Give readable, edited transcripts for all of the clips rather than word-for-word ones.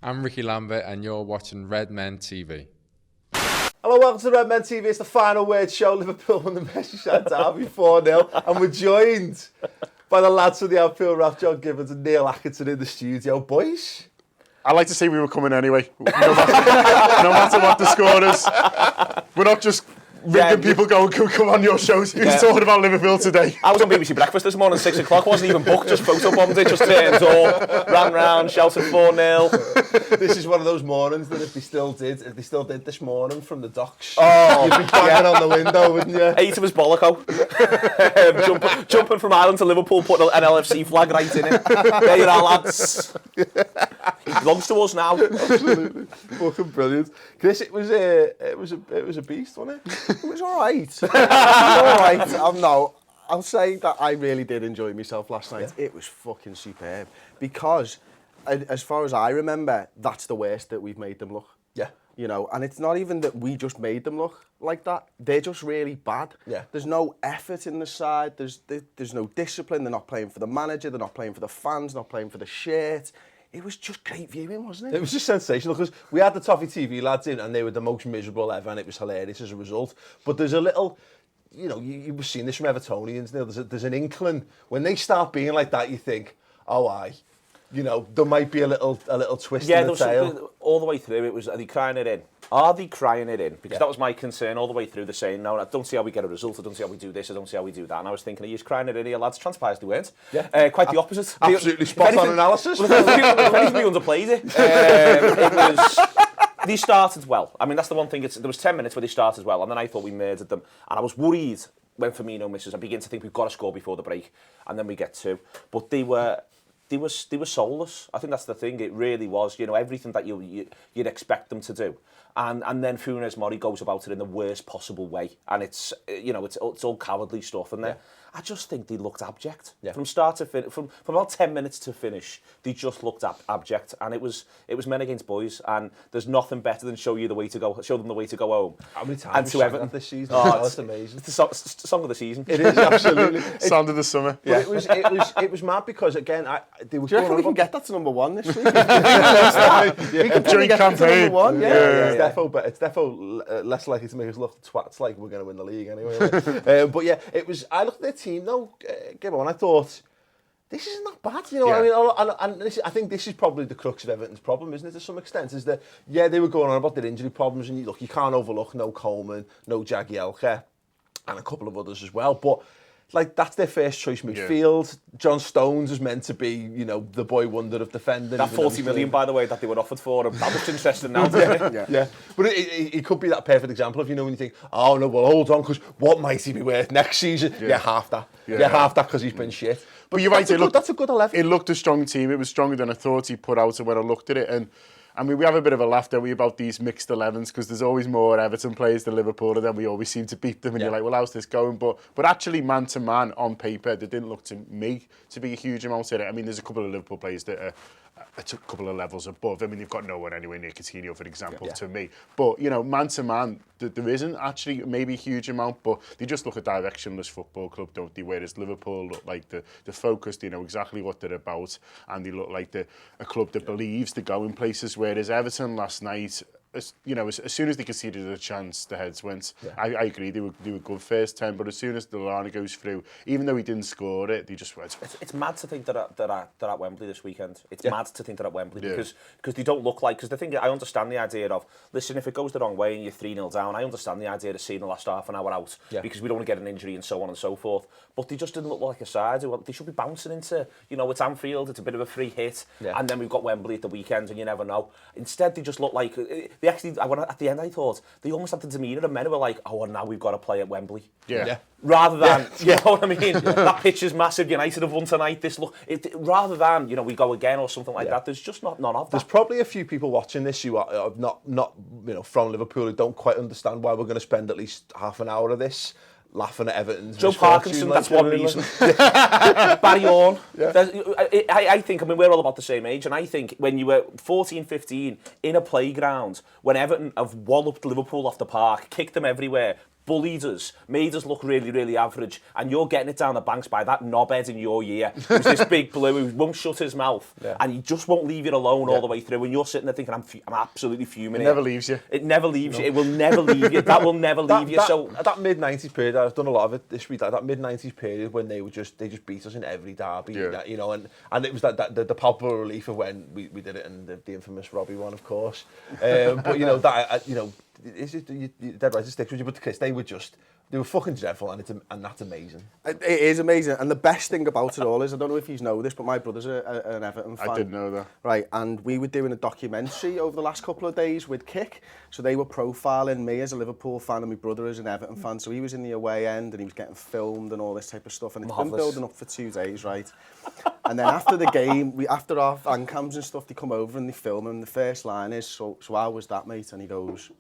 I'm Ricky Lambert and you're watching Redmen TV. Hello, welcome to Redmen TV. It's the final word show. Liverpool won the Merseyside derby 4-0, and we're joined by the lads from the outfield, Ralph, John Gibbons and Neil Atkinson in the studio. Boys, I like to say we were coming anyway, no matter what the score is. We're not just ringing people going, come on your shows. Who's talking about Liverpool today? I was on BBC Breakfast this morning, 6 o'clock, wasn't even booked, just photobombed it, just turned up, ran round, shouted 4-0. this is one of those mornings that if they still did this morning from the docks, Oh, you'd be banging on the window, wouldn't you? 8 of us bolloco. Jumping from Ireland to Liverpool, putting an LFC flag right in it. There you are, lads. He belongs to us now. Absolutely, fucking brilliant. Chris, it was a beast, wasn't it? It was all right. It was all right. I'll say that I really did enjoy myself last night. Yeah. It was fucking superb because, as far as I remember, that's the worst that we've made them look. Yeah. You know, and it's not even that we just made them look like that. They're just really bad. Yeah. There's no effort in the side. There's no discipline. They're not playing for the manager. They're not playing for the fans. Not playing for the shirt. It was just great viewing, wasn't it? It was just sensational because we had the Toffee TV lads in and they were the most miserable ever and it was hilarious as a result. But there's a little, you know, you were seeing this from Evertonians, Neil, there's an inkling. When they start being like that, you think, oh, aye. You know, there might be a little twist in the tail. All the way through, it was, are they crying it in? Are they crying it in? Because that was my concern all the way through. They're saying, no, I don't see how we get a result, I don't see how we do this, I don't see how we do that. And I was thinking, are you just crying it in here, lads? Transpires they weren't. Yeah. Quite the opposite. Absolutely spot on analysis. If anything, we underplayed it. It was... They started well. I mean, that's the one thing. There was 10 minutes where they started well, and then I thought we murdered them. And I was worried when Firmino misses. I begin to think we've got to score before the break, and then we get 2. But they were soulless. I think that's the thing. It really was. You know, everything that you'd expect them to do. And then Funes Mori goes about it in the worst possible way. And it's, you know, it's all cowardly stuff. And I just think they looked abject. Yeah. From start to finish, from about 10 minutes to finish, they just looked abject. And it was men against boys. And there's nothing better than show them the way to go home. How many times have you this season? Oh, it's amazing. It's the song of the season. It is, absolutely. Sound of the summer. Yeah. It was mad because, again, they were... Do you reckon we can get that to #1 this week? We can joint campaign. Yeah. It's defo less likely to make us look twats like we're going to win the league anyway. But yeah, it was... I looked at their team though, Gibbo, and I thought, this isn't that bad, you know. Yeah. I mean, I think this is probably the crux of Everton's problem, isn't it? To some extent, is that they were going on about their injury problems, and you can't overlook no Coleman, no Jagielka, and a couple of others as well. But like that's their first choice midfield. Yeah. John Stones is meant to be, you know, the boy wonder of defending. That 40 million, by the way, that they were offered for him. That looks interesting now. Yeah. But it could be that perfect example of, you know, when you think, oh no, well hold on, because what might he be worth next season? Yeah, half that. Yeah, half that because he's been shit. But you're right. That's a good 11. It looked a strong team. It was stronger than I thought he put out when I looked at it. And I mean, we have a bit of a laugh, don't we, about these mixed 11s because there's always more Everton players than Liverpool, and then we always seem to beat them. And you're like, well, how's this going? But actually, man to man on paper, there didn't look to me to be a huge amount of it. I mean, there's a couple of Liverpool players that are a couple of levels above. I mean, you've got no one anywhere near Coutinho, for example, to me. But, you know, man to man, there isn't actually maybe a huge amount, but they just look a directionless football club, don't they? Whereas Liverpool look like the focused, they know exactly what they're about, and they look like a club that believes they're going places. Whereas Everton last night, as soon as they conceded a chance, the heads went. Yeah. I agree, they were good first 10, but as soon as Lallana goes through, even though he didn't score it, they just went. It's mad to think that they're at Wembley this weekend. It's mad to think they're at Wembley because they don't look like. Because the thing, I understand the idea of, listen, if it goes the wrong way and you're 3-0 down, I understand the idea of seeing the last half an hour out because we don't want to get an injury and so on and so forth. But they just didn't look like a side. They should be bouncing into, you know, it's Anfield, it's a bit of a free hit, and then we've got Wembley at the weekend, and you never know. Instead, they just look like. They actually, at the end, I thought they almost had the demeanour of men who were like, "Oh, and now we've got to play at Wembley." Yeah. Rather than, you know what I mean? That pitch is massive. United have won tonight. Rather than, you know, we go again or something like that. There's just none of that. There's probably a few people watching this who are not you know, from Liverpool who don't quite understand why we're going to spend at least half an hour of this laughing at Everton's Joe Parkinson, that's one reason. Barry Orn. I think, I mean, we're all about the same age, and I think when you were 14, 15, in a playground, when Everton have walloped Liverpool off the park, kicked them everywhere, bullied us, made us look really, really average, and you're getting it down the banks by that knobhead in your ear, who's this big blue, who won't shut his mouth, and he just won't leave you alone all the way through, and you're sitting there thinking, I'm absolutely fuming. It never leaves you. It never leaves you. It will never leave you. That will never leave you. So that mid-90s period, I've done a lot of it this week, that mid-90s period when they just beat us in every derby, you know, and it was the palpable relief of when we did it, and the infamous Robbie one, of course. But, you know, that, you know, is it, you dead right to stick with you, but Chris, they were fucking dreadful, and that's amazing. It is amazing, and the best thing about it all is, I don't know if you know this, but my brother's an Everton fan. I did know that. Right, and we were doing a documentary over the last couple of days with Kick, so they were profiling me as a Liverpool fan and my brother as an Everton fan, so he was in the away end and he was getting filmed and all this type of stuff, and it's been building up for 2 days, right? And then after the game, after our fan cams and stuff, they come over and they film, and the first line is, so how was that, mate? And he goes,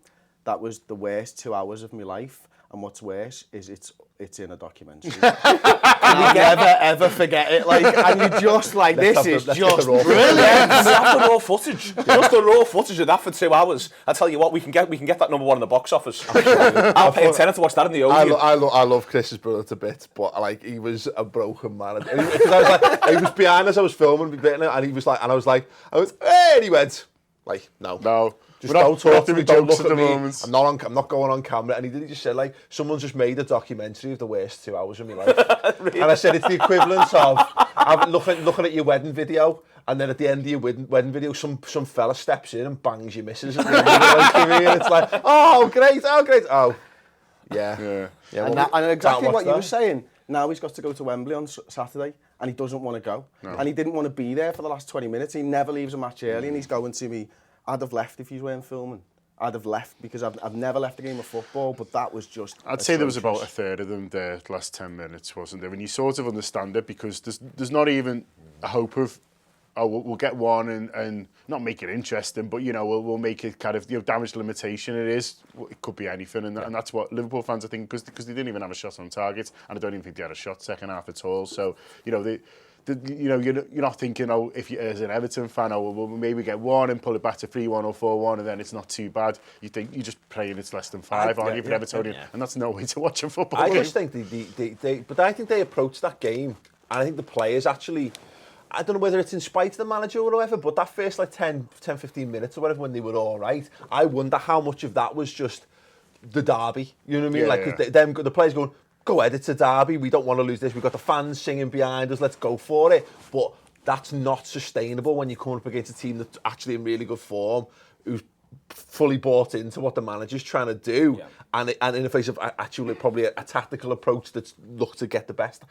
that was the worst 2 hours of my life. And what's worse is it's in a documentary. And I'll never ever forget it. Like, and you just like, this is just brilliant. Have the raw footage. Just the raw footage of that for 2 hours. I tell you what, we can get that #1 in the box office. I'll pay a tenner to watch that in the Odeon. I love Chris's brother to bits, but like he was a broken man. Because I was like, he was behind us. I was filming, and he was like, and I was like, hey, and he went like, no. Just don't talk to me, don't look at me. I'm not going on camera. And he just said, like, someone's just made a documentary of the worst 2 hours of my life. Really? And I said, it's the equivalent of looking at your wedding video, and then at the end of your wedding video, some fella steps in and bangs your missus at the end of the and it's like, oh, great. Oh, yeah. And exactly what you were saying. Now he's got to go to Wembley on Saturday, and he doesn't want to go. No. And he didn't want to be there for the last 20 minutes. He never leaves a match early, and he's going to me. I'd have left if you weren't filming. I'd have left because I've never left a game of football, but that was just... I'd say there was about a third of them there the last 10 minutes, wasn't there? And you sort of understand it because there's not even a hope of, we'll get one and not make it interesting, but, you know, we'll make it kind of, you know, damage limitation. It could be anything, and that's what Liverpool fans are thinking, because they didn't even have a shot on target, and I don't even think they had a shot second half at all. So, you know, you know, you're not thinking, if you as an Everton fan, we'll maybe get one and pull it back to 3-1 or 4-1, and then it's not too bad. You think you're just praying it's less than 5, aren't you, for Evertonian? Yeah. And that's no way to watch a football game. I just think but I think they approached that game, and I think the players actually, I don't know whether it's in spite of the manager or whatever, but that first like 10-15 minutes or whatever when they were all right, I wonder how much of that was just the derby. You know what I mean? Like the players going, go ahead, it's a derby, we don't want to lose this, we've got the fans singing behind us, let's go for it. But that's not sustainable when you come up against a team that's actually in really good form, who's fully bought into what the manager's trying to do, and in the face of actually probably a tactical approach that's looked to get the best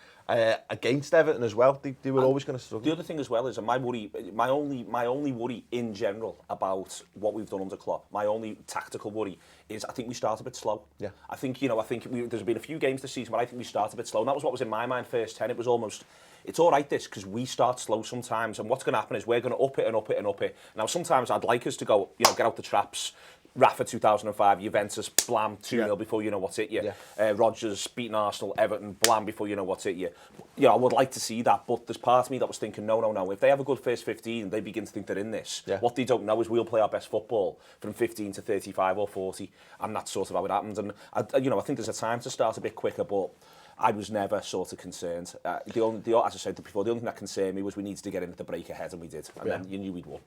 against Everton as well. They were always going to struggle. The other thing as well is my only worry in general about what we've done under Klopp, my only tactical worry is I think we start a bit slow. Yeah. I think there's been a few games this season where I think we start a bit slow, and that was what was in my mind first 10. It was almost, it's all right this, because we start slow sometimes, and what's going to happen is we're going to up it and up it and up it. Now sometimes I'd like us to go, you know, get out the traps. Rafa 2005, Juventus, blam, 2-0 before you know what's hit you. Yeah. Rodgers beating Arsenal, Everton, blam, before you know what's hit you. You know, I would like to see that, but there's part of me that was thinking, no. If they have a good first 15, they begin to think they're in this. Yeah. What they don't know is we'll play our best football from 15 to 35 or 40, and that's sort of how it happens. And I think there's a time to start a bit quicker, but I was never sort of concerned. As I said before, the only thing that concerned me was we needed to get in at the break ahead, and we did. And then you knew we'd won.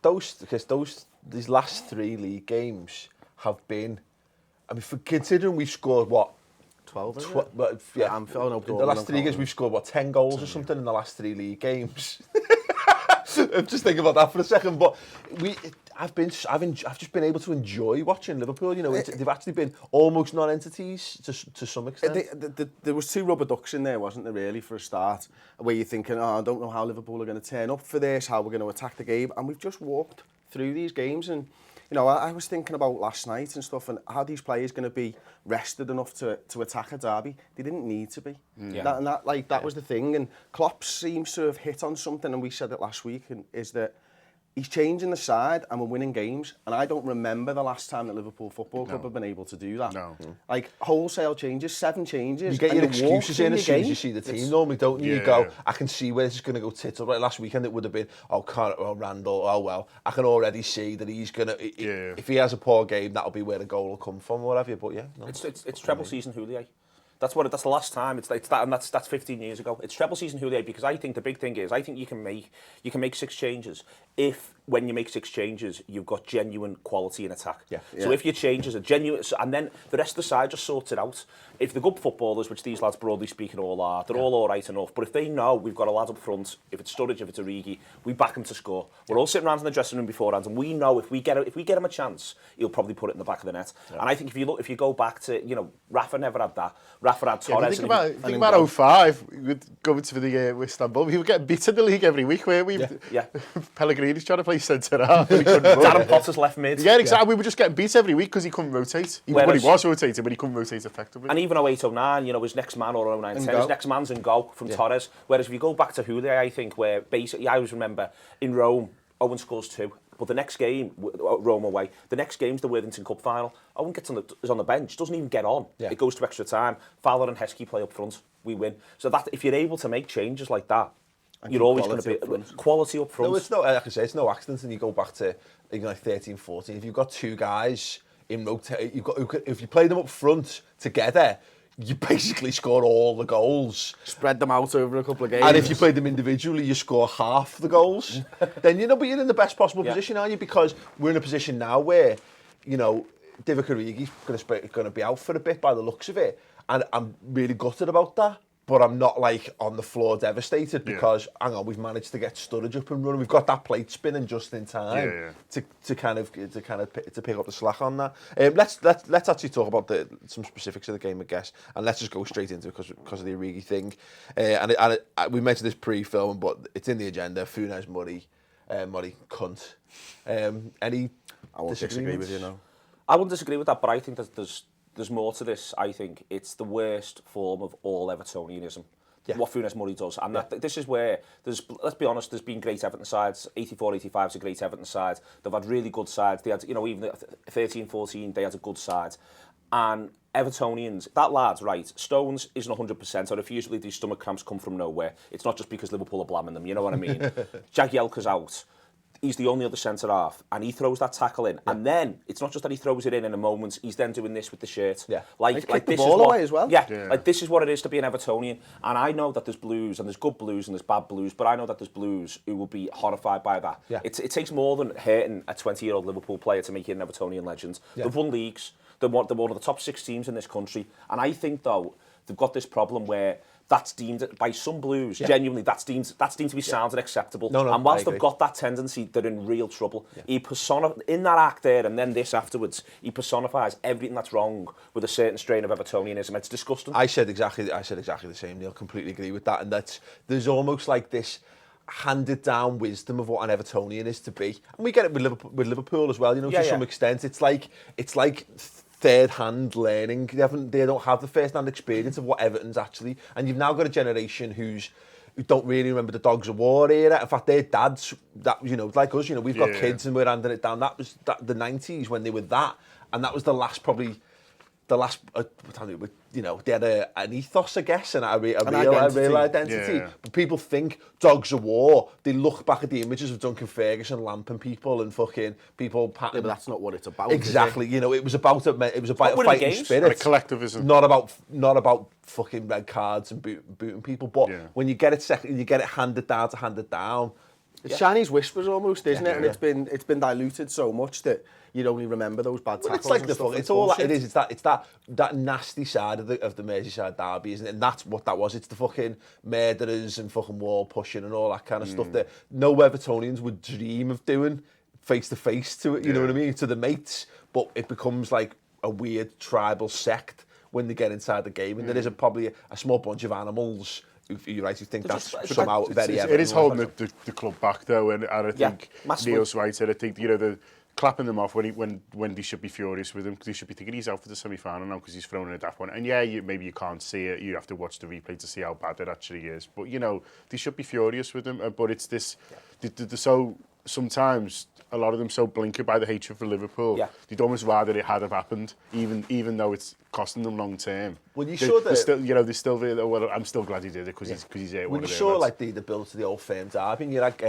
These last 3 league games have been, I mean, considering we've scored, what, 12, isn't it? Yeah, in the last 3 games we've scored, what, 10 goals or something in the last 3 league games. I'm just thinking about that for a second, but I've just been able to enjoy watching Liverpool. You know, they've actually been almost non-entities to some extent. There was 2 rubber ducks in there, wasn't there, really, for a start, where you're thinking, I don't know how Liverpool are going to turn up for this, how we're going to attack the game, and we've just walked through these games. And you know, I was thinking about last night and stuff, and how these players going to be rested enough to attack a derby. They didn't need to be. Yeah. That was the thing. And Klopp seems to have hit on something, and we said it last week, and is that he's changing the side and we're winning games. And I don't remember the last time that Liverpool Football Club have been able to do that. No. Like, wholesale changes, 7 changes. You get and your walk excuses through in your as soon as game. you see the team normally, don't you? You Yeah. go, I can see where this is going to go tits up. Like last weekend it would have been, Randall, oh well, I can already see that he's going to, if he has a poor game, that'll be where the goal will come from or whatever. But yeah. No, It's treble season Houllier. That's the last time. It's that, and that's 15 years ago. It's treble season Houllier because I think the big thing is I think you can make 6 changes if when you make 6 changes you've got genuine quality in attack. Yeah. So if your changes are genuine, and then the rest of the side just sorts it out. If they're good footballers, which these lads broadly speaking all are, they're all right enough. But if they know we've got a lad up front, if it's Sturridge, if it's Origi, we back him to score. We're all sitting around in the dressing room beforehand, and we know if we get him a chance, he'll probably put it in the back of the net. Yeah. And I think if you go back to Rafa never had that. Rafa had Torres. Think about 05, going to the Istanbul. We were getting beaten in the league every week, weren't we? Yeah. Pellegrini's trying to play centre half. Darren Potter's left mid. Yeah, exactly. We were just getting beat every week because he couldn't rotate. He was rotating, but he couldn't rotate effectively. And even 08-09, his next man, or 09-10, his next man's in go from Torres. Whereas if you go back to Houllier, I think, where basically, I always remember, in Rome, Owen scores 2. But the next game, Rome away, the next game's the Worthington Cup final. Owen is on the bench, doesn't even get on. Yeah. It goes to extra time. Fowler and Heskey play up front. We win. So that if you're able to make changes like that, you're always going to be quality up front. No, it's no, like I say, it's no accident. And you go back to like 13, 14. If you've got 2 guys in rotate, if you play them up front together, you basically score all the goals. Spread them out over a couple of games. And if you play them individually, you score half the goals. Then but you're in the best possible position, aren't you? Because we're in a position now where, Divock Origi's going to be out for a bit by the looks of it, and I'm really gutted about that. But I'm not like on the floor devastated because hang on, we've managed to get Sturridge up and running. We've got that plate spinning just in time to pick up the slack on that. Let's actually talk about some specifics of the game, I guess, and let's just go straight into it because of the Origi thing. We mentioned this pre-film, but it's in the agenda. Funes Mori cunt. Any? I won't disagree with you now. I wouldn't disagree with that, but I think that there's more to this. I think it's the worst form of all Evertonianism. Yeah. What Funes Mori does. And this is where, let's be honest, there's been great Everton sides. 84, 85 is a great Everton side. They've had really good sides. They had, even 13, 14, they had a good side. And Evertonians, that lad's right. Stones isn't 100%. I refuse to believe these stomach cramps come from nowhere. It's not just because Liverpool are blamming them, you know what I mean? Jagielka's out. He's the only other centre half, and he throws that tackle in. And then it's not just that he throws it in a moment. He's then doing this with the shirt. Yeah, like the this ball is away as well. Yeah, like this is what it is to be an Evertonian. And I know that there's blues, and there's good blues, and there's bad blues. But I know that there's blues who will be horrified by that. Yeah. It takes more than hurting a 20-year-old Liverpool player to make you an Evertonian legend. Yeah. They've won leagues. They're one of the top 6 teams in this country. And I think though they've got this problem where that's deemed by some blues, genuinely, that's deemed to be sound and acceptable. No, and whilst they've got that tendency, they're in real trouble. Yeah. In that act there, and then this afterwards, he personifies everything that's wrong with a certain strain of Evertonianism. It's disgusting. I said exactly the same, Neil. Completely agree with that. And there's almost like this handed down wisdom of what an Evertonian is to be, and we get it with Liverpool as well. To some extent, it's like third-hand learning. They don't have the first-hand experience of what Everton's actually, and you've now got a generation who don't really remember the Dogs of War era. In fact, their dads, like us, we've got kids and we're handing it down. That was the 90s when they were that, and that was the last they had an ethos, I guess, and a real identity. Yeah. But people think Dogs of War. They look back at the images of Duncan Ferguson lamping people and fucking people patting. Yeah, but that's not what it's about. Exactly. It was about a fighting spirit, and a collectivism. Not about fucking red cards and booting people. But when you get it handed down. It's Chinese whispers almost, isn't it? And it's been diluted so much that you'd only remember those bad tackles. It's like it's all that it is. It's that nasty side of the Merseyside derby, isn't it? And that's what that was. It's the fucking murderers and fucking wall pushing and all that kind of stuff that no Evertonians would dream of doing face to face to it. You know what I mean? To the mates, but it becomes like a weird tribal sect when they get inside the game, and there is probably a small bunch of animals. You're right, you think that's somehow very evident. It is holding the club back though, and I think Neil's right. And I think the clapping them off when they should be furious with him, because they should be thinking he's out for the semi-final now because he's thrown in a daft one. And maybe you can't see it, you have to watch the replay to see how bad it actually is. But they should be furious with him. But it's this, they're so sometimes a lot of them so blinkered by the hatred for Liverpool, they'd almost rather it had have happened, even though it's costing them long term. Well, you saw that. Still, you know, they still. Well, I'm still glad he did it because he's here. When you saw like the build to the Old Firm derby, and you're like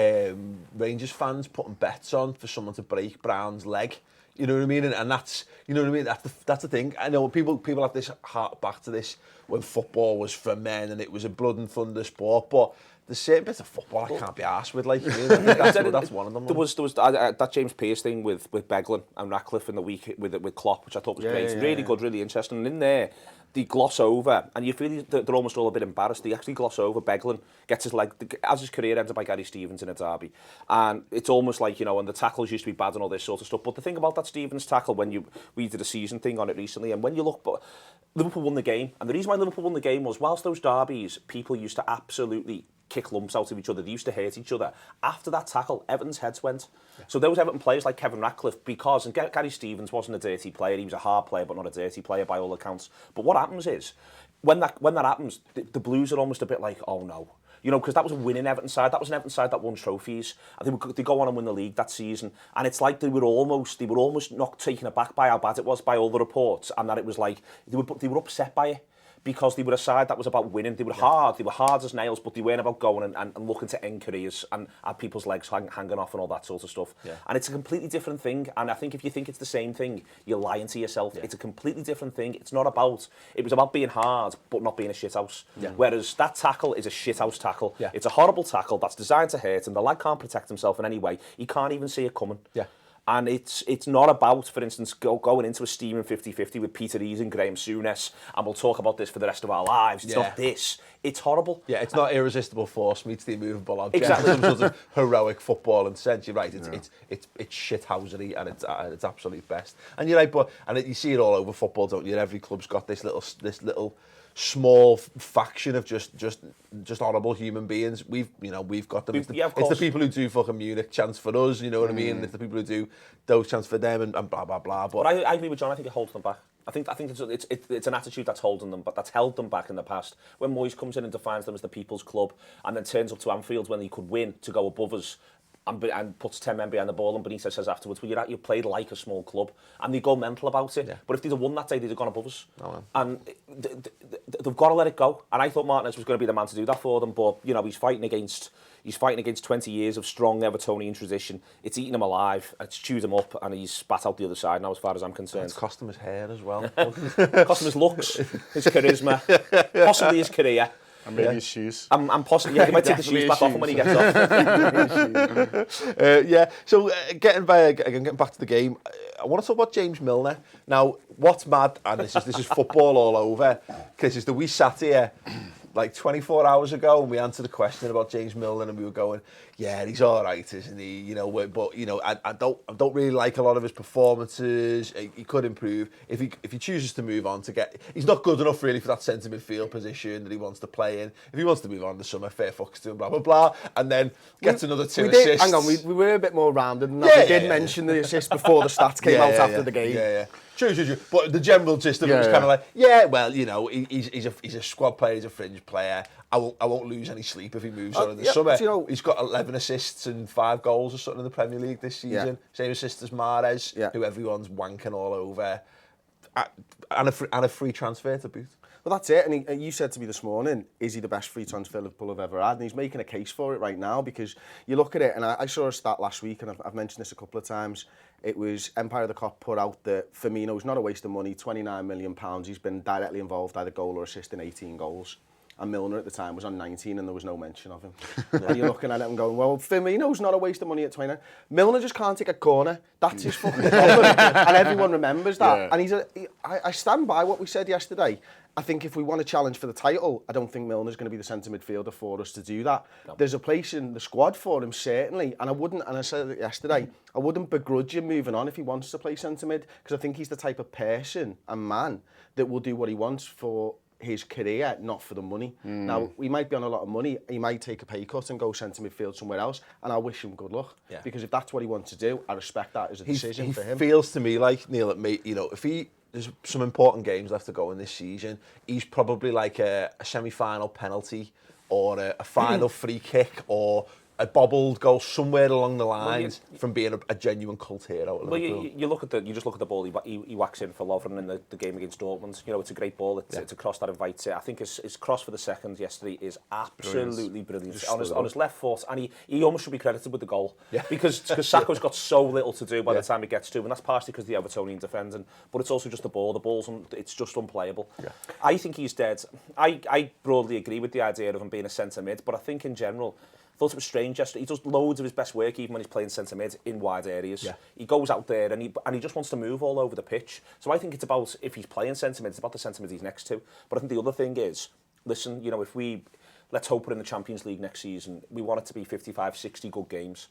Rangers fans putting bets on for someone to break Brown's leg. You know what I mean? And that's, you know what I mean? That's the thing. I know people have this heart back to this when football was for men and it was a blood and thunder sport, but there's certain bits of football I can't be arsed with. Like, you know, that's one of them. There was that James Pearce thing with Beglin and Ratcliffe in the week with Klopp, which I thought was great. Really good, really interesting. And in there, they gloss over, and you feel they're almost all a bit embarrassed. They actually gloss over. Beglin gets his leg, as his career ends up by Gary Stevens in a derby. And it's almost like, you know, and the tackles used to be bad and all this sort of stuff. But the thing about that Stevens tackle, we did a season thing on it recently, and when you look, but Liverpool won the game. And the reason why Liverpool won the game was, whilst those derbies, people used to absolutely kick lumps out of each other. They used to hurt each other. After that tackle, Everton's heads went. Yeah. So those Everton players like Kevin Ratcliffe, because, and Gary Stevens wasn't a dirty player, he was a hard player, but not a dirty player by all accounts. But what happens is, when that happens, the Blues are almost a bit like, oh no. You know, because that was a winning Everton side. That was an Everton side that won trophies. I think they go on and win the league that season. And it's like they were almost not taken aback by how bad it was by all the reports, and that it was like, they were upset by it. Because they were a side that was about winning. They were hard as nails, but they weren't about going and looking to end careers and have people's legs hanging off and all that sort of stuff. Yeah. And it's a completely different thing. And I think if you think it's the same thing, you're lying to yourself. Yeah. It's a completely different thing. It was about being hard, but not being a shithouse. Yeah. Whereas that tackle is a shithouse tackle. Yeah. It's a horrible tackle that's designed to hurt, and the lad can't protect himself in any way. He can't even see it coming. Yeah. And it's not about, for instance, going into a steaming 50-50 with Peter Ease and Graham Souness, and we'll talk about this for the rest of our lives. It's not this. It's horrible. Yeah, it's not irresistible force meets the immovable object. Exactly. Some sort of heroic football and sense. You're right. It's shithousery and it's absolute best. And you're right, and you see it all over football, don't you? Every club's got this little small faction of just horrible human beings. We've got them. It's the people who do fucking Munich chants for us, you know what I mean? It's the people who do those chants for them and blah blah blah. But I agree with John. I think it holds them back. I think it's an attitude that's holding them, but that's held them back in the past. When Moyes comes in and defines them as the people's club, and then turns up to Anfield when he could win to go above us, and puts 10 men behind the ball, and Benitez says afterwards, well, you played like a small club, and they go mental about it. Yeah. But if they'd have won that day, they'd have gone above us. Oh, well. And they've got to let it go. And I thought Martinez was going to be the man to do that for them, but you know, he's fighting against 20 years of strong Evertonian tradition. It's eaten him alive, it's chewed him up, and he's spat out the other side now, as far as I'm concerned. It's cost him his hair as well. Cost him his looks, his charisma, possibly his career. And maybe his shoes. I'm possibly, he might take the shoes back off him when he gets off. So getting back to the game, I want to talk about James Milner. Now, what's mad, and this is football all over, because is that we sat here like 24 hours ago and we answered a question about James Milner and we were going, yeah, he's all right, isn't he? You know, but you know, I don't really like a lot of his performances. He could improve if he chooses to move on he's not good enough really for that centre midfield position that he wants to play in. If he wants to move on this summer, fair fucks to him, blah blah blah, and then gets another 2 assists. Hang on, we were a bit more rounded than that. We did mention the assist before the stats came out after the game. Yeah. True. But the general gist of it was kind of like, well, you know, he's a squad player, he's a fringe player. I won't lose any sleep if he moves on in the summer. You know, he's got 11 assists and 5 goals or something in the Premier League this season. Yeah. Same assists as Mahrez, who everyone's wanking all over. And a free transfer to boot. Well, that's it. And you said to me this morning, is he the best free transfer Liverpool have ever had? And he's making a case for it right now, because you look at it, and I saw a stat last week, and I've mentioned this a couple of times. It was Empire of the Cop put out that Firmino's not a waste of money, £29 million. He's been directly involved, either goal or assist in 18 goals. And Milner at the time was on 19 and there was no mention of him. And you're looking at it and going, well, Firmino's not a waste of money at 29. Milner just can't take a corner. That's his fucking problem. And everyone remembers that. Yeah. And I stand by what we said yesterday. I think if we want to challenge for the title, I don't think Milner's going to be the centre midfielder for us to do that. No. There's a place in the squad for him, certainly. And I said it yesterday, I wouldn't begrudge him moving on if he wants to play centre mid, because I think he's the type of person and man that will do what he wants for his career, not for the money. Now, we might be on a lot of money. He might take a pay cut and go centre midfield somewhere else, and I wish him good luck. Yeah. Because if that's what he wants to do, I respect that as a decision for him. He feels to me like, Neil, you know, if there's some important games left to go in this season, he's probably like a semi-final penalty or a final free kick or a bobbled goal somewhere along the lines from being a genuine cult hero at Liverpool. Well, you just look at the ball he whacks in for Lovren in the game against Dortmund. You know, it's a great ball. It's a cross that invites it. I think his cross for the second yesterday is absolutely brilliant. On his left foot, and he almost should be credited with the goal. Yeah. Because Sakho's got so little to do by the time he gets to, and that's partially because the Evertonian defending, but it's also just the ball. The ball's it's just unplayable. Yeah. I think he's dead. I broadly agree with the idea of him being a centre mid, but I think in general, I thought it was strange yesterday. He does loads of his best work even when he's playing centre mid in wide areas. Yeah. He goes out there and he just wants to move all over the pitch. So I think it's about, if he's playing centre mid, it's about the centre mid he's next to. But I think the other thing is, listen, you know, let's hope we're in the Champions League next season, we want it to be 55, 60 good games.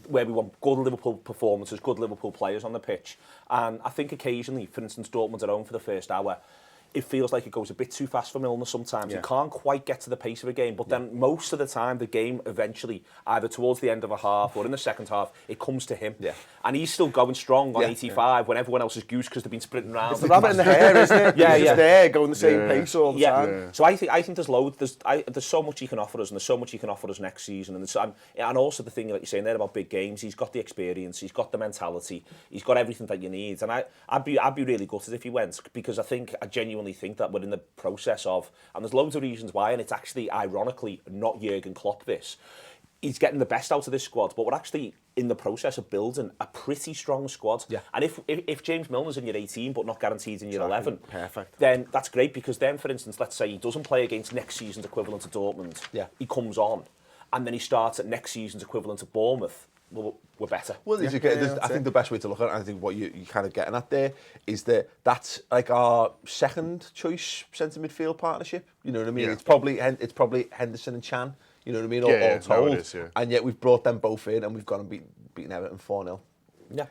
Where we want good Liverpool performances, good Liverpool players on the pitch. And I think occasionally, for instance, Dortmund at home for the first hour, it feels like it goes a bit too fast for Milner sometimes. You can't quite get to the pace of a game, but then most of the time the game eventually, either towards the end of a half or in the second half, it comes to him. Yeah. And he's still going strong on 85 when everyone else is goose because they've been sprinting around. It's the rabbit in the hair, isn't it? He's just there going the same pace all the time. Yeah. So I think there's loads. There's so much he can offer us, and there's so much he can offer us next season. And also the thing that you're saying there about big games, he's got the experience, he's got the mentality, he's got everything that you need. And I'd be really gutted if he went, because I genuinely think that we're in the process of, and there's loads of reasons why, and it's actually ironically not Jurgen Klopp this. He's getting the best out of this squad, but we're actually in the process of building a pretty strong squad. Yeah. And if James Milner's in your 18 but not guaranteed in your 11, perfect, then that's great, because then, for instance, let's say he doesn't play against next season's equivalent to Dortmund. Yeah. He comes on, and then he starts at next season's equivalent to Bournemouth. Well, we're better. Well, I think the best way to look at it, and I think what you're kind of getting at there, is that that's like our second choice centre midfield partnership. You know what I mean? Yeah. It's probably Henderson and Chan. You know what I mean? All told. And yet we've brought them both in, and we've gone and beaten Everton 4-0. Yeah.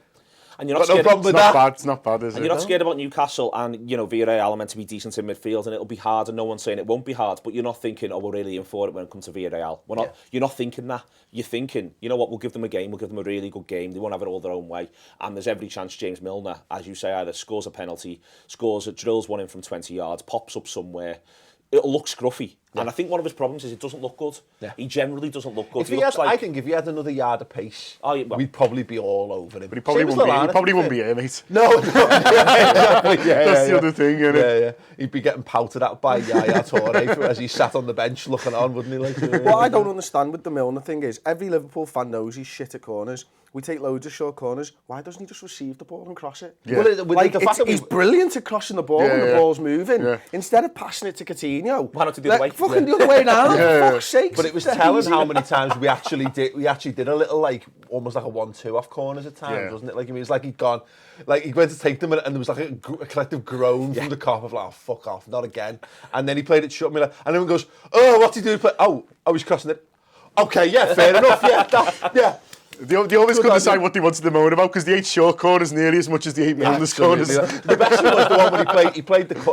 And you're not scared. It's not bad, is it? And you're not scared about Newcastle, and, you know, Villarreal are meant to be decent in midfield, and it'll be hard, and no one's saying it won't be hard, but you're not thinking, oh, we're really in for it when it comes to Villarreal. You're not thinking that. You're thinking, you know what, we'll give them a game, we'll give them a really good game, they won't have it all their own way, and there's every chance James Milner, as you say, either scores a penalty, drills one in from 20 yards, pops up somewhere. It'll look scruffy. Yeah. And I think one of his problems is it doesn't look good. Yeah. He generally doesn't look good. I think if he had another yard of pace, we'd probably be all over him. But he probably wouldn't be here, mate. No. Exactly. That's the other thing, isn't it? Yeah. He'd be getting pouted at by Yaya Toure as he sat on the bench looking on, wouldn't he? What I don't understand with the Milner thing is, every Liverpool fan knows he's shit at corners. We take loads of short corners. Why doesn't he just receive the ball and cross it? Yeah. Well, he's brilliant at crossing the ball when the ball's moving. Yeah. Instead of passing it to Coutinho, why not do the other way? Fucking the other way round. For fuck's sake. But it was telling how many times we actually did a little, like, almost like a 1-2 off corners at times, wasn't it? Like, I mean, it was like he'd gone, like he went to take them, and there was like a collective groan from the cop of like, oh, fuck off, not again. And then he played it shut, and everyone goes, oh, what's he doing? Oh, he's crossing it. Okay, yeah, fair enough, yeah. They always couldn't decide what they wanted to moan about, because they ate short corners nearly as much as they ate Milner's corners. The best one was the one when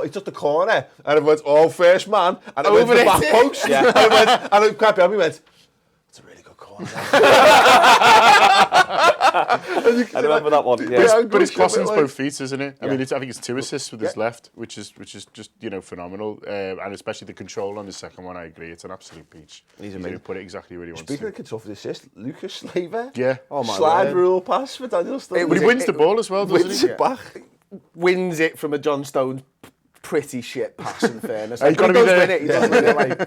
he took the corner, and it went, oh, first man, and it went to the back post. Yeah. And it quite behind me went, it's a really good corner. I remember that one. Yeah. But his crossing's both feet, isn't it? I mean, I think it's 2 assists with his left, which is just, you know, phenomenal. And especially the control on his second one, I agree. It's an absolute peach. He's amazing. Put it exactly where he wants to. Speaking of control for the assist, Lucas Leiva. Yeah. Oh my Slide rule pass for Daniel Stones. But he wins the ball as well, doesn't he? Wins it back. Wins it from a John Stones pretty shit pass, in fairness. He does win it, like,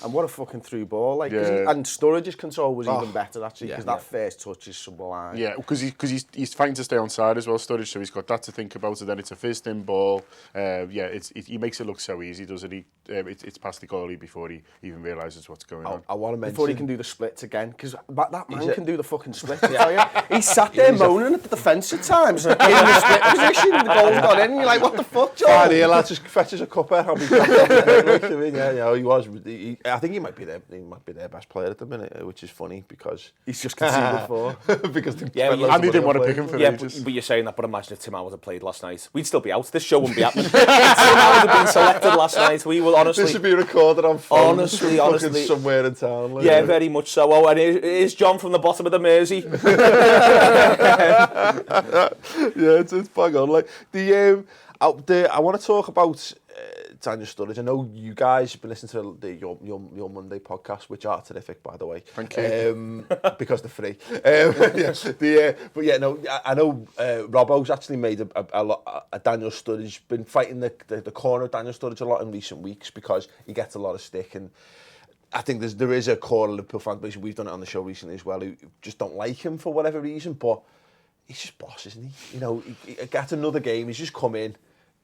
and what a fucking through ball, like. And Sturridge's control was even better, actually, because that first touch is sublime. Yeah, because he's fighting to stay on side as well, Sturridge, so he's got that to think about, and then it's a first-in ball. He makes it look so easy, doesn't he? It's past the goalie before he even realises what's going on. I want to mention... Before he can do the splits again, because that man can do the fucking splits, I tell you. He sat there moaning at the defence at times, in the split position, the goal's gone in, and you're like, what the fuck, Joe? Just fetches a cuppa. I'll be he was. I think he might be their best player at the minute, which is funny because he's just conceded 4. Because and they didn't want to pick him for ages. But you're saying that. But imagine if Tim Howard had played last night, we'd still be out. This show wouldn't be happening. Tim Howard had been selected last night. We will honestly. This should be recorded on phone. Honestly, somewhere in town. Like, yeah, very much so. Oh, and here's John from the bottom of the Mersey. Yeah, it's bang on. Like I want to talk about Daniel Sturridge. I know you guys have been listening to your Monday podcast, which are terrific, by the way. Thank you. Because they're free. But yeah, no, I know Robbo's actually made a Daniel Sturridge, been fighting the corner of Daniel Sturridge a lot in recent weeks because he gets a lot of stick, and I think there is a core of Liverpool fan base, we've done it on the show recently as well, who just don't like him for whatever reason, but he's just boss, isn't he? You know, he gets another game, he's just come in,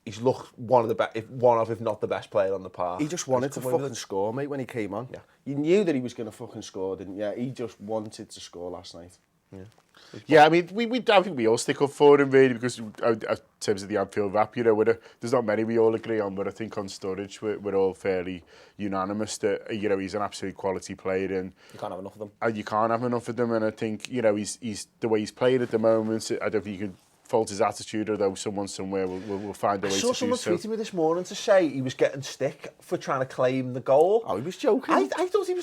he's looked one of, if not the best player on the park. He just wanted to fucking score, mate, when he came on. Yeah. You knew that he was going to fucking score, didn't you? He just wanted to score last night. Yeah, I mean, I think we all stick up for him, really, because in terms of the Anfield rap, you know, there's not many we all agree on, but I think on Sturridge, we're all fairly unanimous that, you know, he's an absolute quality player, and you can't have enough of them. And you can't have enough of them, and I think, you know, he's the way he's played at the moment, I don't think you can fault his attitude, although someone somewhere will find a way to do so. I saw someone tweeting me this morning to say he was getting stick for trying to claim the goal. Oh, he was joking. I thought he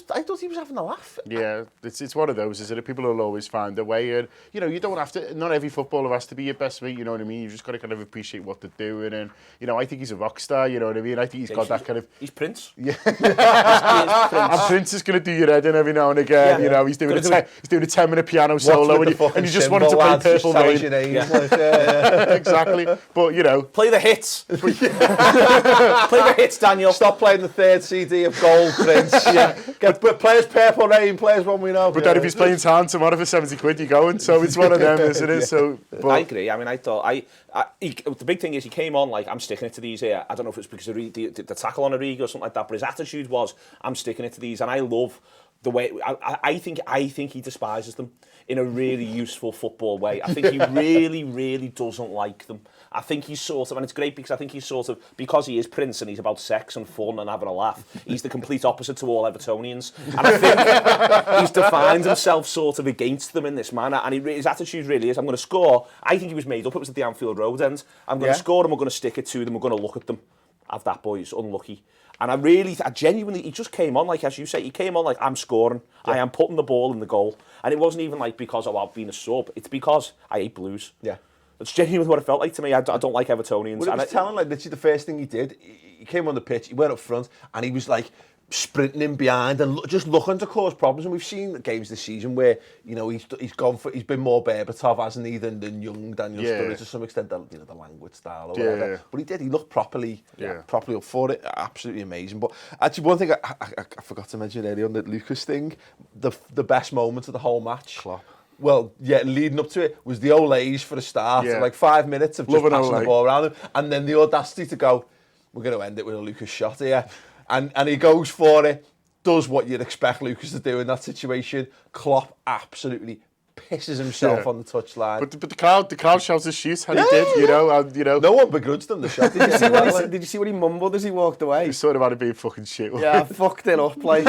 was having a laugh. Yeah, it's one of those, is that people will always find a way, and you know, you don't have to. Not every footballer has to be your best mate. You know what I mean? You've just got to kind of appreciate what they're doing, and you know, I think he's a rock star. You know what I mean? I think he's got that kind of. He's Prince. Yeah. And Prince is going to do your head in every now and again. Yeah. You know, he's doing a 10-minute piano solo, and you just want him to play Purple Rain. Exactly, but you know, play the hits. Play the hits, Daniel. Stop playing the third CD of Gold, Prince. Play us Purple Rain, play us one we know. But then if he's playing Tarn tomorrow for 70 quid, you're going. So it's one of them, isn't it? So, but I agree. I mean, I thought the big thing is he came on like, I'm sticking it to these here. I don't know if it's because of the tackle on Origi or something like that, but his attitude was, I'm sticking it to these, and I love the way I think he despises them in a really useful football way. I think he really doesn't like them. I think he's sort of, and it's great because I think he's sort of, because he is Prince and he's about sex and fun and having a laugh, he's the complete opposite to all Evertonians. And I think he's defined himself sort of against them in this manner, and his attitude really is, I'm going to score. I think he was made up, it was at the Anfield Road end. I'm going to score and we're going to stick it to them, we're going to look at them. Have that, boys, unlucky. And I genuinely, he just came on, like, as you say, he came on like, I'm scoring, I am putting the ball in the goal. And it wasn't even like because I've been a sub, it's because I hate Blues. Yeah. That's genuinely what it felt like to me. I don't like Evertonians. Well, it was telling, like, literally the first thing he did, he came on the pitch, he went up front, and he was like, sprinting in behind and just looking to cause problems. And we've seen games this season where, you know, he's been more Berbatov, hasn't he, than young Daniel Sturridge to some extent, the language style or whatever. But he looked properly up for it. Absolutely amazing. But actually, one thing I forgot to mention earlier on the Lucas thing, the best moment of the whole match. Klopp. Well, yeah, leading up to it was the Olays for the start. Yeah. Like 5 minutes of just passing the ball around him, and then the audacity to go, we're going to end it with a Lucas shot here. And he goes for it, does what you'd expect Lucas to do in that situation. Klopp absolutely pisses himself on the touchline. But the crowd shouts his shoes, and he did, you know. No one begrudged him the shot. Did you see what he mumbled as he walked away? He sort of had it being fucking shit. Yeah, fucked it up, like.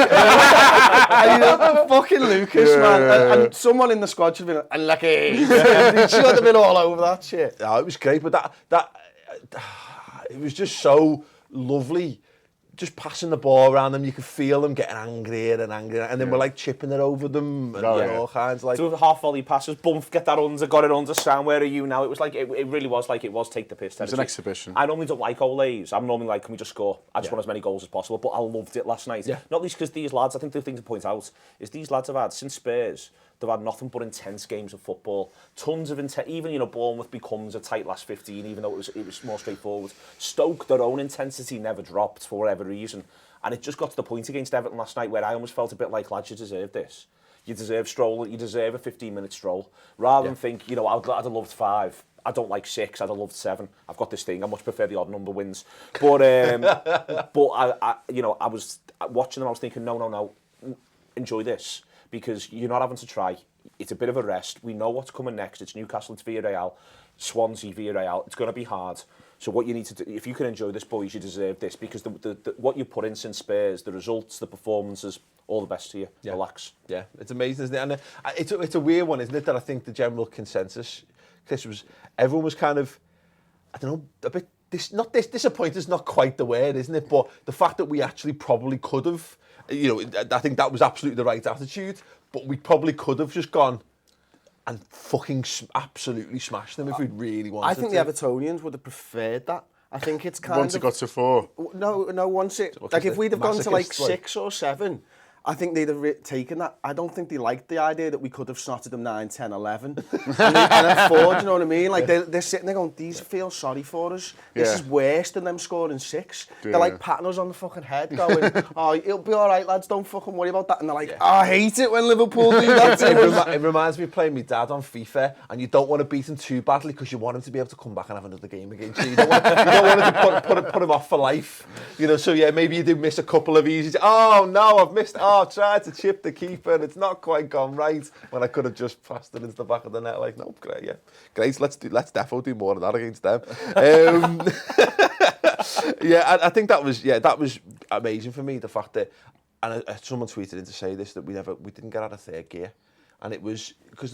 Fucking Lucas, man. And someone in the squad should have been unlucky. He should have been all over that shit. Yeah, it was great, but that it was just so lovely. Just passing the ball around them, you could feel them getting angrier and angrier, and then we're like chipping it over them and all kinds. Like 2 half volley passes, bump, get that under, got it under, Sam, where are you now? It was like, it really was like, it was take the piss. It was an exhibition. I normally don't like Olays. I'm normally like, can we just score? I just want as many goals as possible, but I loved it last night. Yeah. Not least because these lads, I think the thing to point out is these lads have had, since Spurs, they've had nothing but intense games of football. Tons of intense, even, Bournemouth becomes a tight last 15, even though it was more straightforward. Stoke, their own intensity never dropped for whatever reason. And it just got to the point against Everton last night where I almost felt a bit like, lads, you deserve this. You deserve stroll, you deserve a 15-minute stroll. Rather than think, I'd have loved 5. I don't like 6, I'd have loved 7. I've got this thing, I much prefer the odd number wins. But I was watching them, I was thinking, no, enjoy this. Because you're not having to try. It's a bit of a rest. We know what's coming next. It's Newcastle, it's Villarreal, Swansea, Villarreal. It's going to be hard. So what you need to do, if you can enjoy this, boys, you deserve this. Because the what you put in since Spurs, the results, the performances, all the best to you. Yeah. Relax. Yeah, it's amazing, isn't it? And it's a weird one, isn't it? That I think the general consensus, Chris, was everyone was kind of, I don't know, a bit disappointed is not quite the word, isn't it? But the fact that we actually probably could have. I think that was absolutely the right attitude, but we probably could have just gone and fucking absolutely smashed them if we'd really wanted to. I think the Evertonians would have preferred that. I think it's kind Once of... it got to 4. No, once it... Like, if we'd have gone to, like, 6 or 7... I think they'd have taken that. I don't think they liked the idea that we could have snotted them 9, 10, 11. and at 4, do you know what I mean? Like, they're sitting there going, these feel sorry for us. This is worse than them scoring 6. They're like patting us on the fucking head going, oh, it'll be all right, lads, don't fucking worry about that. And they're like, oh, I hate it when Liverpool do that to us. It reminds me of playing my dad on FIFA, and you don't want to beat him too badly because you want him to be able to come back and have another game against you. You don't want to put him off for life. You know, so yeah, maybe you do miss a couple of easy. Oh, no, I've missed... I've tried to chip the keeper and it's not quite gone right when I could have just passed it into the back of the net. Like, no, great, yeah, great. Let's definitely do more of that against them. Yeah, I think that was amazing for me. The fact that, and someone tweeted in to say this, that we didn't get out of third gear, and it was because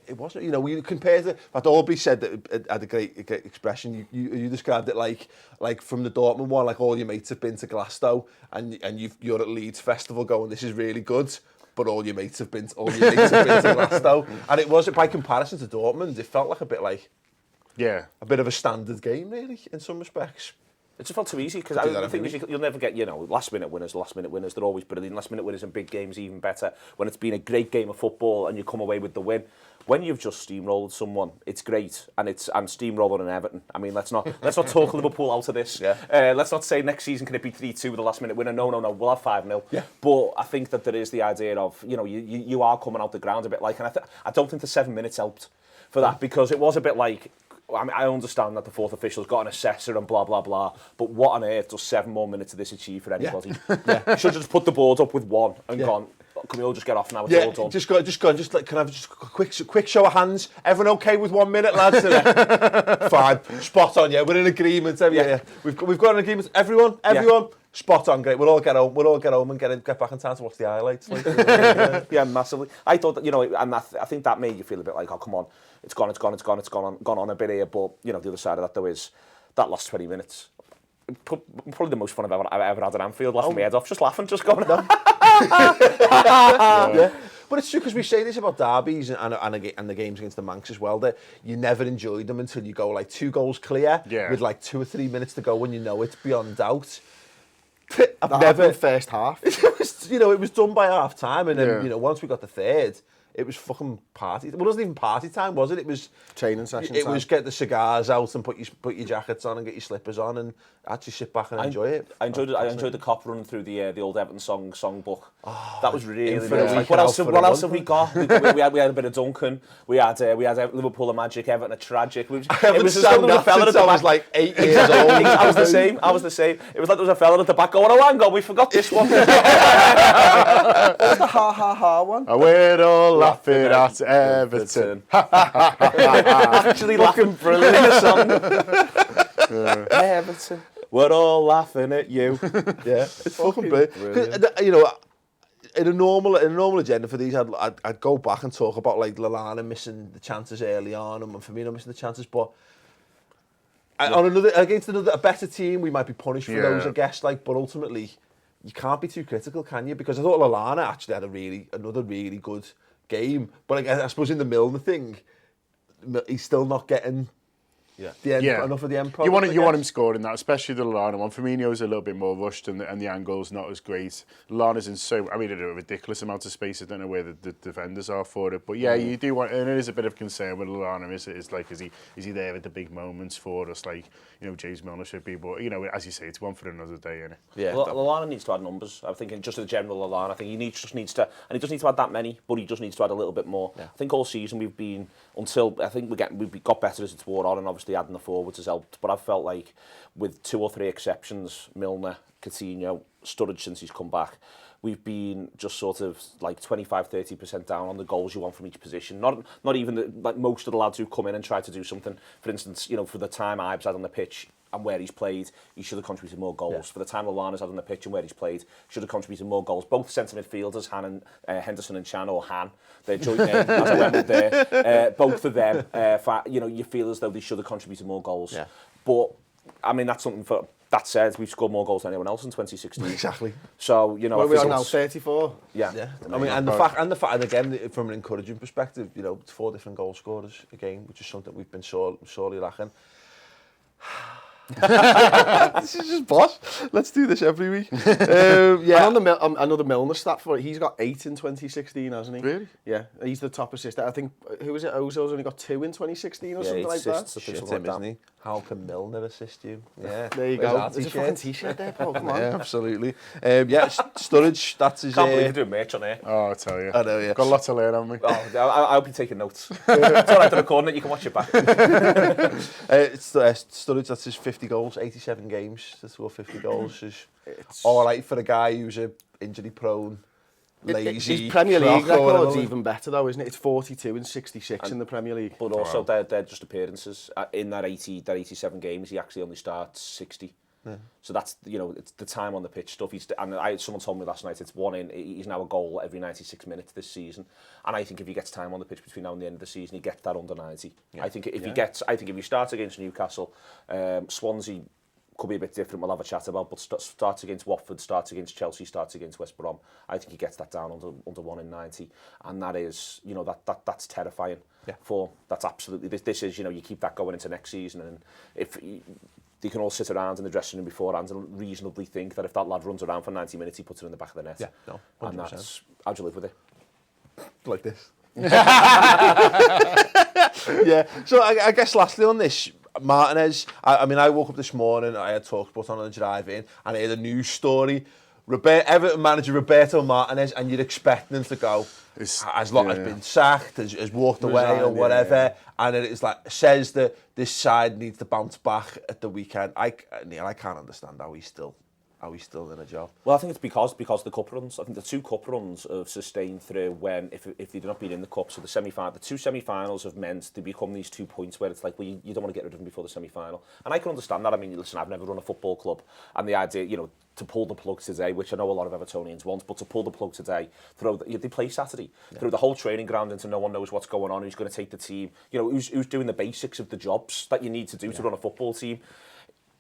it wasn't, we compared it. But Aubrey said that it had a great expression. You described it like from the Dortmund one, like all your mates have been to Glasgow and you're at Leeds Festival going, this is really good, but all your mates have been to Glasgow. And it wasn't, by comparison to Dortmund, it felt like a bit of a standard game, really, in some respects. It just felt too easy because I think you'll never get, last minute winners. They're always brilliant. Last minute winners in big games even better. When it's been a great game of football and you come away with the win. When you've just steamrolled someone, it's great, and steamrolling in Everton. I mean, let's not talk Liverpool out of this. Yeah. Let's not say next season can it be 3-2 with a last minute winner. No, we'll have 5-0. Yeah. But I think that there is the idea of you are coming out the ground a bit like, and I don't think the 7 minutes helped for that because it was a bit like. I mean, I understand that the fourth official's got an assessor and blah, blah, blah, but what on earth does 7 more minutes of this achieve for anybody? Yeah. You should have just put the board up with 1 and gone, can we all just get off now? It's all done. Just go. Can I have just a quick show of hands? Everyone okay with 1 minute, lads? Fine. Spot on, yeah. We're in agreement. Yeah. We've got an agreement. Everyone? Spot on, great. We'll all get home and get back in time to watch the highlights. Yeah, massively. I thought that, and I think that made you feel a bit like, oh, come on, it's gone on a bit here. But, the other side of that, though, is that last 20 minutes. Probably the most fun I've ever had at Anfield, laughing my head off, just laughing, just going. Yeah. But it's true because we say this about derbies and the games against the Mancs as well, that you never enjoyed them until you go like 2 goals clear with like 2 or 3 minutes to go when you know it's beyond doubt. I've never first half. It was done by half time, and then once we got the third, it was fucking party. Well, it wasn't even party time, was it? It was training session. It was get the cigars out and put your jackets on and get your slippers on and actually sit back and enjoy it. I enjoyed the cop running through the old Everton songbook. Oh, that was really nice. What else have we got? we had a bit of Duncan. We had Liverpool a magic, Everton a tragic. It was sang that since I was like 8 years old. I was the same. It was like there was a fella at the back going, oh, hang on, we forgot this one. What was the ha one? We're all laughing at Everton. Actually laughing brilliant in the song. Everton. We're all laughing at you. Yeah, it's fucking brilliant. In a normal agenda for these, I'd go back and talk about like Lallana missing the chances early on and Firmino missing the chances, but against a better team, we might be punished for those, I guess. But ultimately, you can't be too critical, can you? Because I thought Lallana actually had another really good game, but I suppose in the Milner thing, he's still not getting enough of the end product. You want him scoring that, especially the Lallana one. Firmino's a little bit more rushed and the angle's not as great. Lallana's in a ridiculous amount of space. I don't know where the defenders are for it, but you do want, and it is a bit of concern with Lallana. Is like, is he there at the big moments for us, like James Milner should be? But as you say, it's one for another day, isn't it? Yeah, Lallana needs to add numbers. I'm thinking just the general Lallana. I think he just needs to, and he doesn't need to add that many, but he just needs to add a little bit more. Yeah. I think all season we've been we got better as it's wore on, and obviously adding the forwards has helped. But I've felt like with 2 or 3 exceptions, Milner, Coutinho, Sturridge since he's come back, we've been just sort of like 25-30% down on the goals you want from each position. Not even like most of the lads who come in and try to do something. For instance, for the time Ives had on the pitch and where he's played, he should have contributed more goals. Yeah. For the time Lallana's had on the pitch and where he's played, should have contributed more goals. Both centre midfielders, Henderson and Chan, or Han, their joint name, as I went with there. Both of them, you feel as though they should have contributed more goals. Yeah. But I mean, that's something for. That said, we've scored more goals than anyone else in 2016. Exactly. So we are now 34. Yeah. I mean, and the fact, and again, from an encouraging perspective, it's 4 different goal scorers again, which is something we've been sorely lacking. This is just boss. Let's do this every week. Yeah. And another Milner stat for it. He's got 8 in 2016, hasn't he? Really? Yeah, he's the top assist. I think, who was it? Ozil's only got 2 in 2016 or something like that. Shit him, isn't he? How can Milner assist you? Yeah. There you go. There's a fucking t-shirt there, Paul. Come on. Yeah, absolutely. Yeah, Sturridge, that's his... Can't believe you do merch on here. Oh, I tell you. I know, yeah. Got a lot to learn on me. Oh, I hope you're taking notes. It's all right to record it, you can watch it back. Sturridge, that's his 50 goals, 87 games to score 50 goals. Is all right for a guy who's a injury-prone, lazy... His Premier League crock or record's whatever. even better, though, isn't it? It's 42 and 66 in the Premier League. But also, they're just appearances. In that 87 games, he actually only starts 60. Yeah. So that's, you know, it's the time on the pitch stuff. Someone told me last night he's now a goal every 96 minutes this season. And I think if he gets time on the pitch between now and the end of the season, he gets that under 90. Yeah. I think if he starts against Newcastle, Swansea could be a bit different, we'll have a chat about, but starts against Watford, starts against Chelsea, starts against West Brom, I think he gets that down under 1 in 90, and that is, you know, that's terrifying. That's absolutely, this is, you know, you keep that going into next season, and if they can all sit around in the dressing room beforehand and reasonably think that if that lad runs around for 90 minutes, he puts it in the back of the net. Yeah, no, 100%. And that's, how'd you live with it? Like this. Yeah, so I guess lastly on this, Martinez, I mean, I woke up this morning, I had TalkSport on the drive in, and I heard a news story. Everton manager Roberto Martinez, and you'd expect him to go, has been sacked, has walked away or whatever, and it's like, says that this side needs to bounce back at the weekend. Neil, I can't understand how he's still in a job. Well, I think it's because the cup runs. I think the 2 cup runs have sustained through when, if they'd not been in the cup, so the 2 semi-finals have meant to become these 2 points where it's like, well, you don't want to get rid of them before the semi-final. And I can understand that. I mean, listen, I've never run a football club, and the idea, you know, to pull the plug today, which I know a lot of Evertonians want, but to pull the plug today, they play Saturday, throw the whole training ground into no one knows what's going on, who's going to take the team, you know, who's doing the basics of the jobs that you need to do to run a football team.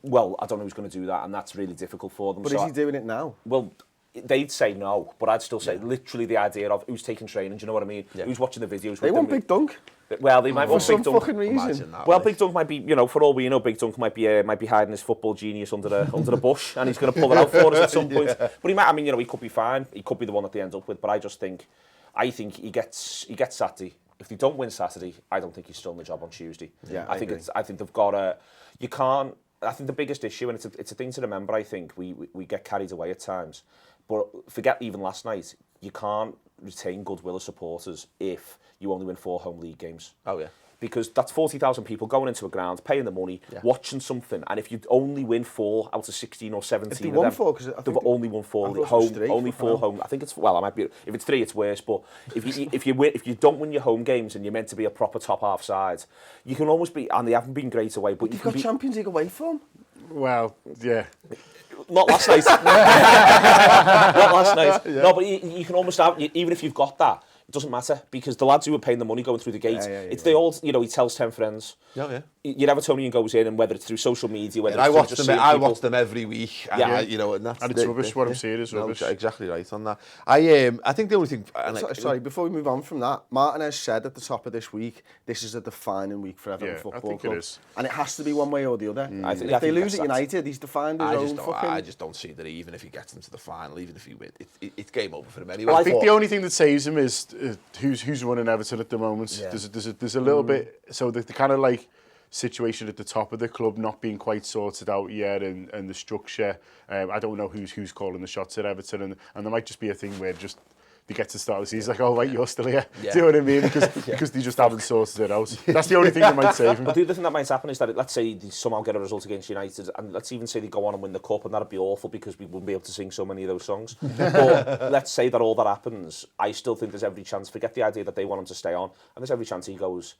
Well, I don't know who's going to do that, and that's really difficult for them. But is he doing it now? Well, they'd say no, but I'd still say literally the idea of who's taking training, do you know what I mean? Yeah. Who's watching the videos? They want Big Dunk. Well, they might want Big Dunk. For some fucking reason. Well, Big Dunk might be, you know, for all we know, Big Dunk might be hiding his football genius under the bush, and he's going to pull it out for us at some point. But he might, I mean, you know, he could be fine. He could be the one that they end up with, but I think he gets Saturday. If they don't win Saturday, I don't think he's still in the job on Tuesday. Yeah, I think they've got you can't. I think the biggest issue, and it's a thing to remember, I think, we get carried away at times. But forget even last night, you can't retain goodwill of supporters if you only win 4 home league games. Oh, yeah. Because that's 40,000 people going into a ground, paying the money, watching something, and if you only win 4 out of 16 or 17 if they won 4, because they've only won 4 home, only 4 home. I think it's, well, I might be, if it's 3, it's worse. But if you don't win your home games and you're meant to be a proper top half side, you can almost be, and they haven't been great away. But you've got Champions League away from. Well, yeah. Not last night. Not last night. Yeah. No, but you can almost have, even if you've got that, it doesn't matter, because the lads who are paying the money going through the gate, they all, you know, he tells 10 friends. Yeah. Your Evertonian goes in, and whether it's through social media, whether I it's watch them every week. And, you know, and it's rubbish. What I'm saying is rubbish. No, exactly right on that. I think the only thing. Sorry, before we move on from that, Martinez said at the top of this week, this is a defining week for Everton Football Club. I think it is. And it has to be one way or the other. If they lose at United, he's defined his own fucking... I just don't see that even if he gets into the final, even if he wins, it's game over for him anyway. I think the only thing that saves him is who's running Everton at the moment. Yeah. There's a little bit, so the kind of like situation at the top of the club not being quite sorted out yet, and the structure. I don't know who's calling the shots at Everton, and there might just be a thing where just they get to start the season like, oh right, you're still here. Yeah. Do you know what I mean? Because they just haven't sorted it out. That's the only thing that might save him. But the other thing that might happen is that, let's say they somehow get a result against United, and let's even say they go on and win the cup, and that'd be awful because we wouldn't be able to sing so many of those songs. But let's say that all that happens, I still think there's every chance, forget the idea that they want him to stay on, and there's every chance he goes,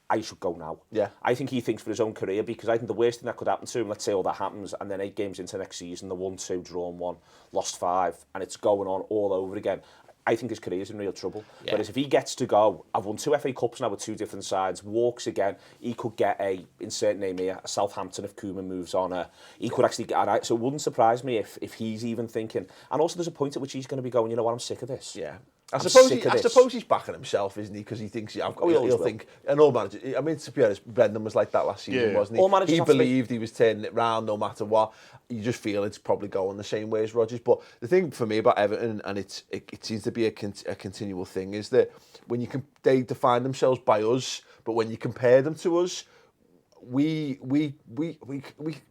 I should go now. Yeah. I think he thinks for his own career, because I think the worst thing that could happen to him, let's say all that happens, and then 8 games into next season, the 1-2, drawn 1, lost 5, and it's going on all over again. I think his career's in real trouble. Yeah. Whereas if he gets to go, I've won 2 FA Cups now with 2 different sides, walks again, he could get a, insert name here, a Southampton if Koeman moves on. He could actually get a, so it wouldn't surprise me if he's even thinking. And also there's a point at which he's going to be going, you know what, I'm sick of this. Yeah. I I'm suppose sick of this. he's backing himself, isn't he? Because he thinks he he'll always will. think an old manager. I mean, to be honest, Brendan was like that last season, Yeah. wasn't All he? managers He have to be. believed he was turning it round no matter what. You just feel it's probably going the same way as Rodgers. But the thing for me about Everton, and it seems to be a continual thing, is that when they define themselves by us, but when you compare them to us, we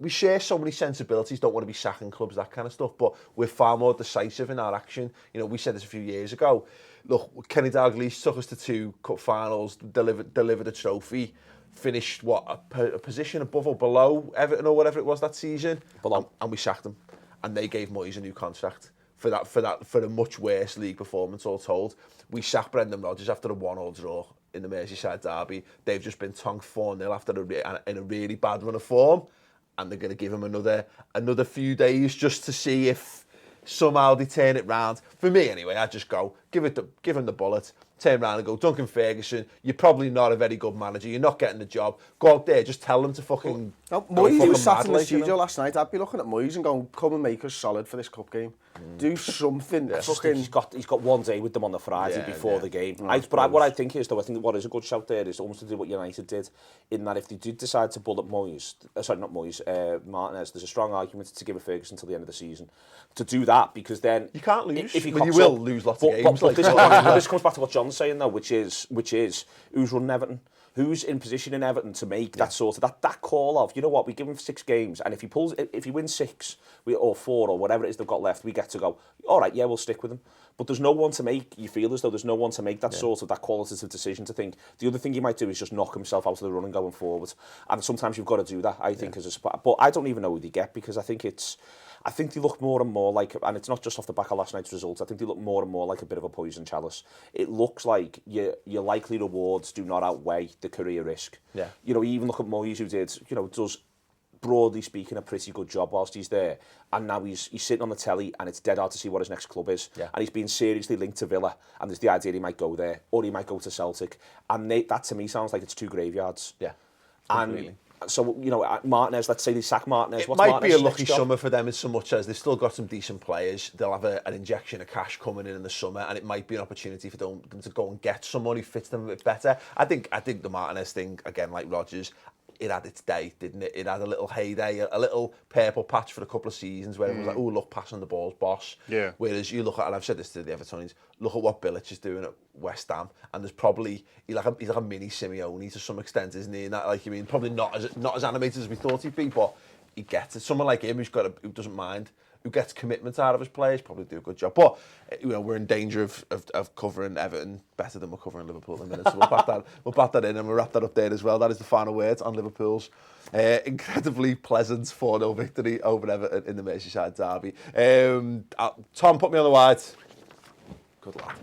share so many sensibilities, don't want to be sacking clubs, that kind of stuff, but we're far more decisive in our action. You know, we said this a few years ago. Look, Kenny Dalglish took us to 2 cup finals, delivered a trophy, finished a position above or below Everton or whatever it was that season, and we sacked them, and they gave Moyes a new contract for a much worse league performance, all told. We sacked Brendan Rodgers after a 1-1 draw in the Merseyside derby. They've just been tonked 4-0 after in a really bad run of form, and they're going to give him another few days just to see if somehow they turn it round. For me, anyway, I just go give him the bullet, turn around and go, Duncan Ferguson, you're probably not a very good manager. You're not getting the job. Go out there, just tell them to fucking. Moyes was sat in the mad, studio last night. I'd be looking at Moyes and going, come and make us solid for this cup game. Do something. Fucking. He's got one day with them on the Friday before the game. What I think is, though, I think what is a good shout there is almost to do what United did, in that if they did decide to bullet Moyes, Martinez, there's a strong argument to give it Ferguson till the end of the season. To do that, because then you can't lose. If he you will lose lots of games. But this comes back to what John's saying though, which is who's running Everton. Who's in position in Everton to make that sort of that call of, you know what, we give him 6 games, and if he wins 6 or 4 or whatever it is they've got left, we get to go, all right, yeah, we'll stick with him. But there's no one to make, you feel as though there's no one to make that sort of that qualitative decision to think. The other thing he might do is just knock himself out of the running going forward, and sometimes you've got to do that, I think, as a support. But I don't even know who they get, because I think they look more and more like, and it's not just off the back of last night's results, I think they look more and more like a bit of a poison chalice. It looks like your likely rewards do not outweigh the career risk. Yeah. You know, you even look at Moyes, who does, broadly speaking, a pretty good job whilst he's there, and now he's sitting on the telly and it's dead hard to see what his next club is. Yeah. And he's been seriously linked to Villa, and there's the idea he might go there, or he might go to Celtic, and that to me sounds like it's 2 graveyards. Yeah. And so, you know, Martinez, let's say they sack Martinez. It might be a lucky summer for them in so much as they've still got some decent players. They'll have an injection of cash coming in the summer, and it might be an opportunity for them to go and get someone who fits them a bit better. I think the Martinez thing, again, like Rodgers, it had its day, didn't it? It had a little heyday, a little purple patch for a couple of seasons where it was like, oh, look, passing the ball's boss. Yeah. Whereas you look at, and I've said this to the Evertonians, look at what Bilic is doing at West Ham, and there's probably he's like a mini Simeone to some extent, isn't he? And that, like, you mean, probably not as animated as we thought he'd be, but he gets it. Someone like him who doesn't mind, who gets commitment out of his players, probably do a good job. But you know, we're in danger of covering Everton better than we're covering Liverpool in a minute. So we'll bat that in, and we'll wrap that up there as well. That is the final word on Liverpool's incredibly pleasant 4-0 victory over Everton in the Merseyside derby. Tom, put me on the wide. Good lad.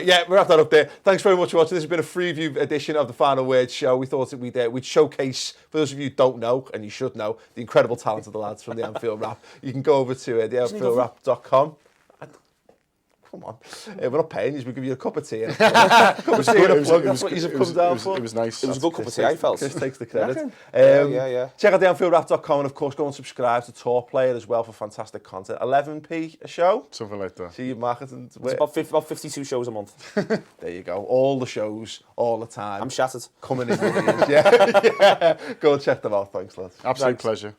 Yeah, we'll wrap that up there. Thanks very much for watching. This has been a Freeview edition of the Final Word show. We thought we'd showcase, for those of you who don't know, and you should know, the incredible talent of the lads from the Anfield Rap. You can go over to theanfieldrap.com. Come on. We're not paying you, we'll give you a cup of tea. It was nice. It was a good cup of tea, I felt. Chris takes the credit. Yeah. Check out theanfieldrap.com, and of course go and subscribe to Talk Player as well for fantastic content. 11p a show? Something like that. See your marketing. It's about 52 shows a month. There you go. All the shows, all the time. I'm shattered. Coming in. Yeah. Go and check them out. Thanks, lads. Absolute pleasure.